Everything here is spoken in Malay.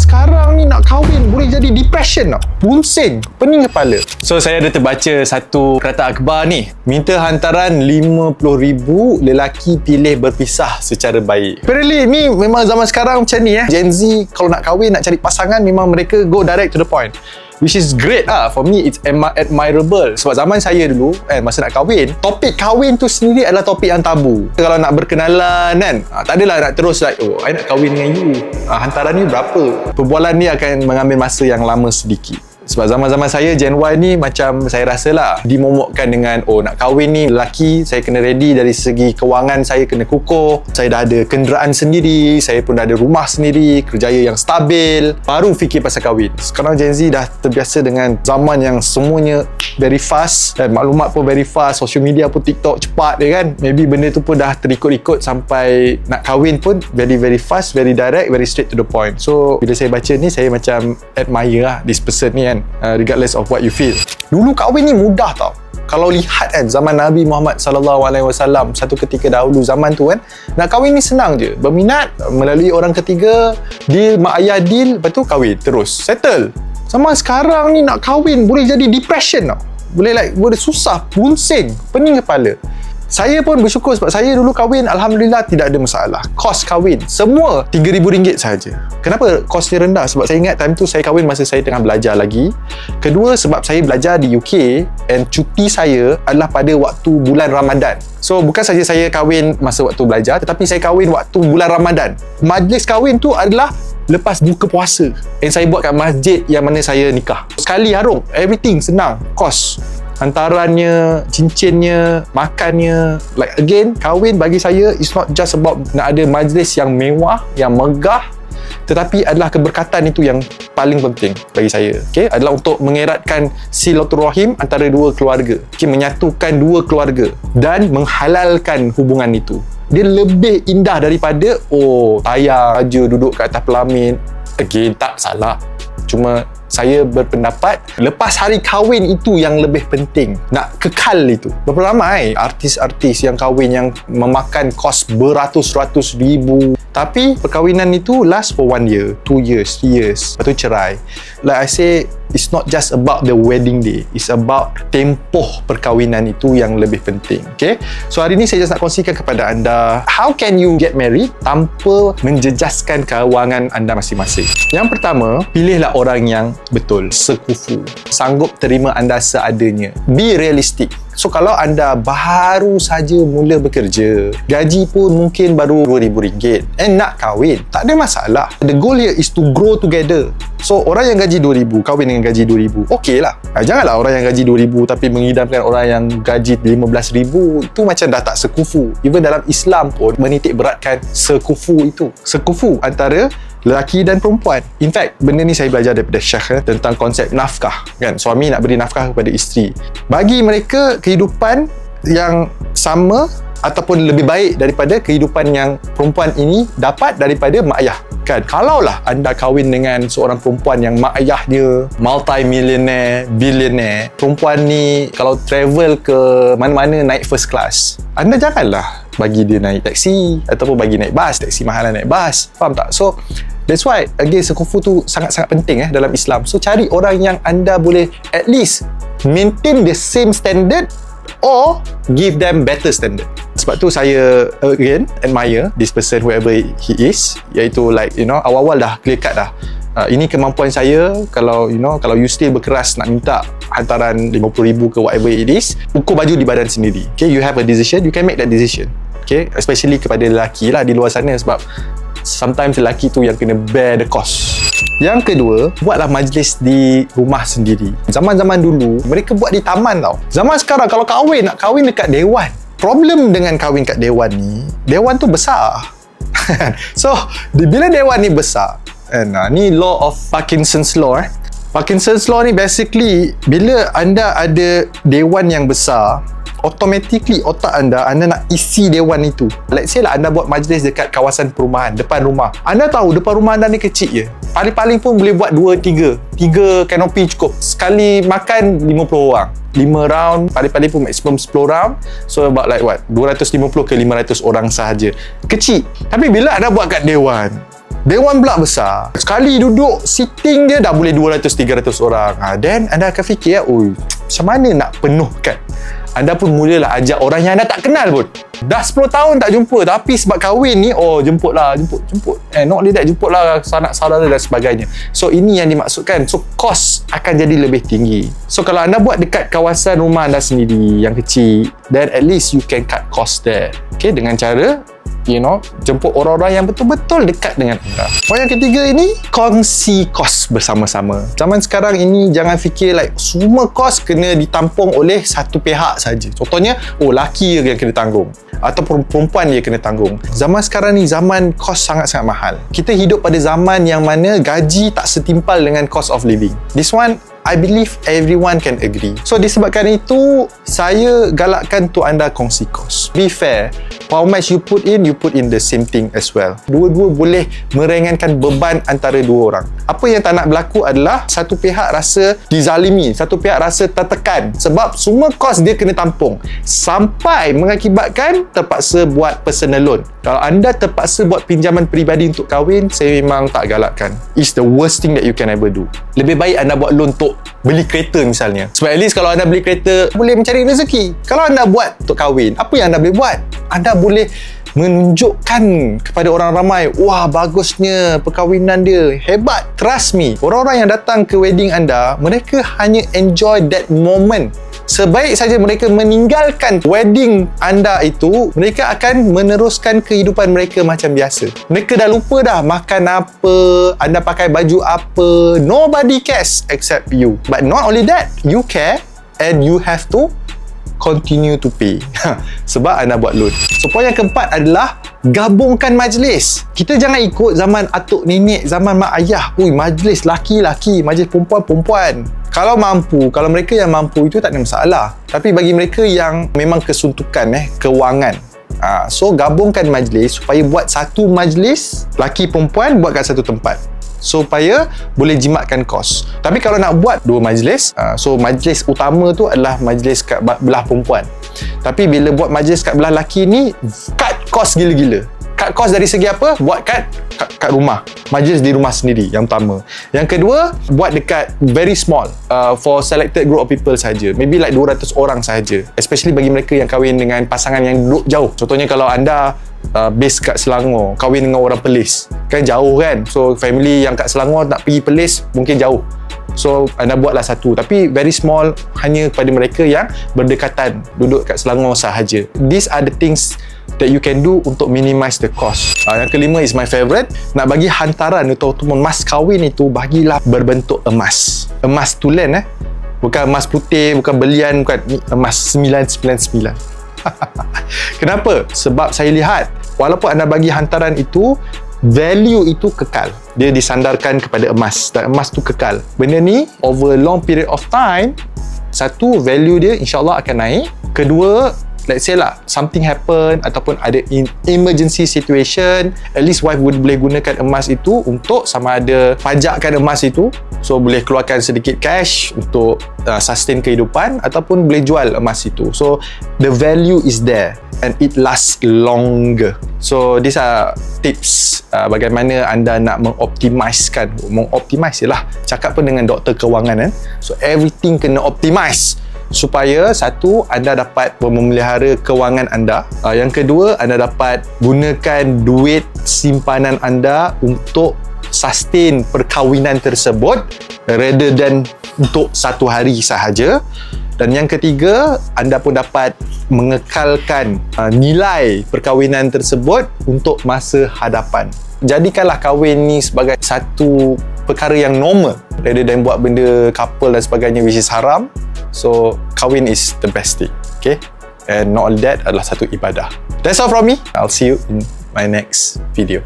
sekarang ni nak kahwin boleh jadi depression tau. Pusing, pening kepala. So saya ada terbaca satu kereta akhbar ni, minta hantaran 50,000 lelaki pilih berpisah secara baik. Apparently ni memang zaman sekarang macam ni Gen Z kalau nak kahwin, nak cari pasangan, memang mereka go direct to the point, which is great lah. For me it's admirable. Sebab zaman saya dulu masa nak kahwin, topik kahwin tu sendiri adalah topik yang tabu. Kalau nak berkenalan kan, tak adalah nak terus like, oh I nak kahwin dengan you, hantaran ni berapa. Perbualan ni akan mengambil masa yang lama sedikit. Sebab zaman-zaman saya Gen Y ni macam saya rasa lah dimomokkan dengan, oh nak kahwin ni lelaki, saya kena ready dari segi kewangan, saya kena kukuh, saya dah ada kenderaan sendiri, saya pun dah ada rumah sendiri, kerjaya yang stabil, baru fikir pasal kahwin. Sekarang Gen Z dah terbiasa dengan zaman yang semuanya very fast, dan maklumat pun very fast, social media pun TikTok cepat kan. Maybe benda tu pun dah terikut-ikut sampai nak kahwin pun very fast, very direct, very straight to the point. So bila saya baca ni, saya macam admire lah this person ni kan, regardless of what you feel. Dulu kahwin ni mudah tau. Kalau lihat kan zaman Nabi Muhammad SAW, satu ketika dahulu zaman tu kan, nak kahwin ni senang je. Berminat, melalui orang ketiga, deal, mak ayah deal, lepas tu kahwin, terus settle. Sama sekarang ni nak kahwin boleh jadi depression tau. Boleh susah, pusing, pening kepala. Saya pun bersyukur sebab saya dulu kahwin, Alhamdulillah tidak ada masalah. Kos kahwin semua RM3,000 sahaja. Kenapa kosnya rendah? Sebab saya ingat time tu saya kahwin masa saya tengah belajar lagi. Kedua, sebab saya belajar di UK and cuti saya adalah pada waktu bulan Ramadan. So bukan saja saya kahwin masa waktu belajar, tetapi saya kahwin waktu bulan Ramadan. Majlis kahwin tu adalah lepas buka puasa. And saya buat kat masjid yang mana saya nikah. Sekali harung, everything senang, kos, hantarannya, cincinnya, makannya. Like again, kahwin bagi saya it's not just about nak ada majlis yang mewah, yang megah, tetapi adalah keberkatan itu yang paling penting bagi saya. Okay? Adalah untuk mengeratkan silaturahim antara dua keluarga. Okay? Menyatukan dua keluarga dan menghalalkan hubungan itu. Dia lebih indah daripada tayar aja duduk kat atas pelamin. Again, tak salah. Cuma saya berpendapat lepas hari kahwin itu yang lebih penting, nak kekal itu. Berapa ramai artis-artis yang kahwin yang memakan kos beratus-ratus ribu, tapi perkahwinan itu last for 1 year, 2 years, 3 years, lepas tu cerai. Like I say, it's not just about the wedding day, it's about tempoh perkahwinan itu yang lebih penting. Okay, so hari ni saya just nak kongsikan kepada anda, how can you get married tanpa menjejaskan kewangan anda masing-masing. Yang pertama, pilihlah orang yang betul, sekufu, sanggup terima anda seadanya. Be realistic. So kalau anda baru saja mula bekerja, gaji pun mungkin baru RM2,000 and nak kahwin, tak ada masalah. The goal here is to grow together. So orang yang gaji RM2,000 kahwin dengan gaji RM2,000, okey lah. Janganlah orang yang gaji RM2,000 tapi mengidamkan orang yang gaji RM15,000. Itu macam dah tak sekufu. Even dalam Islam pun menitik beratkan sekufu itu. Sekufu antara lelaki dan perempuan. In fact, benda ni saya belajar daripada Syekh tentang konsep nafkah kan. Suami nak beri nafkah kepada isteri. Bagi mereka, kehidupan yang sama ataupun lebih baik daripada kehidupan yang perempuan ini dapat daripada mak ayah kan. Kalaulah anda kahwin dengan seorang perempuan yang mak ayahnya multi-millionaire, billionaire, perempuan ni kalau travel ke mana-mana naik first class, anda janganlah bagi dia naik taksi ataupun bagi naik bas. Taksi mahal naik bas, faham tak? So that's why again, sekufu tu sangat-sangat penting dalam Islam. So cari orang yang anda boleh at least maintain the same standard or give them better standard. Sebab tu saya again admire this person, whoever he is, iaitu like awal-awal dah clear cut dah. Ini kemampuan saya. Kalau kalau you still berkeras nak minta hantaran 50,000 ke whatever it is, ukur baju di badan sendiri. Okay, you have a decision, you can make that decision. Okay, especially kepada lelaki lah di luar sana, sebab sometimes lelaki tu yang kena bear the cost. Yang kedua, buatlah majlis di rumah sendiri. Zaman-zaman dulu mereka buat di taman tau. Zaman sekarang kalau kahwin, nak kahwin dekat dewan. Problem dengan kahwin kat dewan ni, dewan tu besar. So bila dewan ni besar, ni law of Parkinson's law. Parkinson's law ni basically, bila anda ada dewan yang besar, automatically otak anda nak isi dewan itu. Let's say lah anda buat majlis dekat kawasan perumahan, depan rumah. Anda tahu depan rumah anda ni kecil je. Paling-paling pun boleh buat 2-3 kanopi cukup. Sekali makan 50 orang. 5 round, paling-paling pun maksimum 10 round. So about like what? 250 ke 500 orang sahaja. Kecil. Tapi bila anda buat kat dewan, Dewan pula besar. Sekali duduk sitting dia dah boleh 200-300 orang. Then anda akan fikir, oi, macam mana nak penuhkan? Anda pun mulalah ajak orang yang anda tak kenal pun. Dah 10 tahun tak jumpa, tapi sebab kahwin ni, jemputlah, jemput. Not only that, jemputlah sanak saudara dan sebagainya. So ini yang dimaksudkan. So cost akan jadi lebih tinggi. So kalau anda buat dekat kawasan rumah anda sendiri yang kecil, then at least you can cut cost there. Okay, dengan cara jemput orang-orang yang betul-betul dekat dengan anda. Yang ketiga ini, kongsi kos bersama-sama. Zaman sekarang ini, jangan fikir like semua kos kena ditampung oleh satu pihak saja. Contohnya, laki yang kena tanggung ataupun perempuan dia kena tanggung. Zaman sekarang ni, zaman kos sangat-sangat mahal. Kita hidup pada zaman yang mana gaji tak setimpal dengan cost of living. This one, I believe everyone can agree. So disebabkan itu, saya galakkan untuk anda kongsi kos. Be fair. How much you put in the same thing as well. Dua-dua boleh meringankan beban antara dua orang. Apa yang tak nak berlaku adalah satu pihak rasa dizalimi, satu pihak rasa tertekan sebab semua kos dia kena tampung sampai mengakibatkan terpaksa buat personal loan. Kalau anda terpaksa buat pinjaman peribadi untuk kahwin, saya memang tak galakkan. It's the worst thing that you can ever do. Lebih baik anda buat loan untuk beli kereta misalnya. Sebab at least kalau anda beli kereta, boleh mencari rezeki. Kalau anda buat untuk kahwin, apa yang anda boleh buat? Anda boleh menunjukkan kepada orang ramai, wah bagusnya perkahwinan dia, hebat. Trust me, orang-orang yang datang ke wedding anda, mereka hanya enjoy that moment. Sebaik saja mereka meninggalkan wedding anda itu, mereka akan meneruskan kehidupan mereka macam biasa. Mereka dah lupa dah makan apa, anda pakai baju apa. Nobody cares except you. But not only that, you care and you have to continue to pay sebab anda buat loan. So poin yang keempat adalah gabungkan majlis. Kita jangan ikut zaman atuk nenek, zaman mak ayah. Majlis laki-laki, majlis perempuan-perempuan. Kalau mampu, kalau mereka yang mampu itu tak ada masalah. Tapi bagi mereka yang memang kesuntukan kewangan, so gabungkan majlis supaya buat satu majlis laki perempuan buat kat satu tempat, supaya boleh jimatkan kos. Tapi kalau nak buat dua majlis, so majlis utama tu adalah majlis kat belah perempuan. Tapi bila buat majlis kat belah laki ni, cut kos gila-gila. Cut kos dari segi apa? Buat kat rumah. Majlis di rumah sendiri, yang pertama. Yang kedua, buat dekat very small, for selected group of people saja. Maybe like 200 orang saja. Especially bagi mereka yang kahwin dengan pasangan yang duduk jauh. Contohnya kalau anda base kat Selangor, kahwin dengan orang Perlis, kan jauh kan. So family yang kat Selangor nak pergi Perlis mungkin jauh. So anda buatlah satu, tapi very small, hanya kepada mereka yang berdekatan, duduk kat Selangor sahaja. These are the things that you can do untuk minimize the cost. Yang kelima is my favorite. Nak bagi hantaran ataupun mas kahwin itu, bagilah berbentuk emas. Emas tulen bukan emas putih, bukan belian, bukan emas 999. Kenapa? Sebab saya lihat, walaupun anda bagi hantaran itu, value itu kekal. Dia disandarkan kepada emas, dan emas tu kekal. Benda ni over long period of time, satu, value dia insyaAllah akan naik. Kedua, let's say lah, something happen ataupun ada emergency situation, at least wife boleh gunakan emas itu untuk sama ada pajakkan emas itu, so boleh keluarkan sedikit cash untuk sustain kehidupan, ataupun boleh jual emas itu. So the value is there and it lasts longer. So these are tips bagaimana anda nak mengoptimize lah, cakap pun dengan doktor kewangan So everything kena optimize supaya satu, anda dapat memelihara kewangan anda. Yang kedua, anda dapat gunakan duit simpanan anda untuk sustain perkahwinan tersebut rather than untuk satu hari sahaja. Dan yang ketiga, anda pun dapat mengekalkan nilai perkahwinan tersebut untuk masa hadapan. Jadikanlah kahwin ni sebagai satu perkara yang normal rather than buat benda couple dan sebagainya which is haram. So kahwin is the best thing, okay? And not only that, adalah satu ibadah. That's all from me. I'll see you in my next video.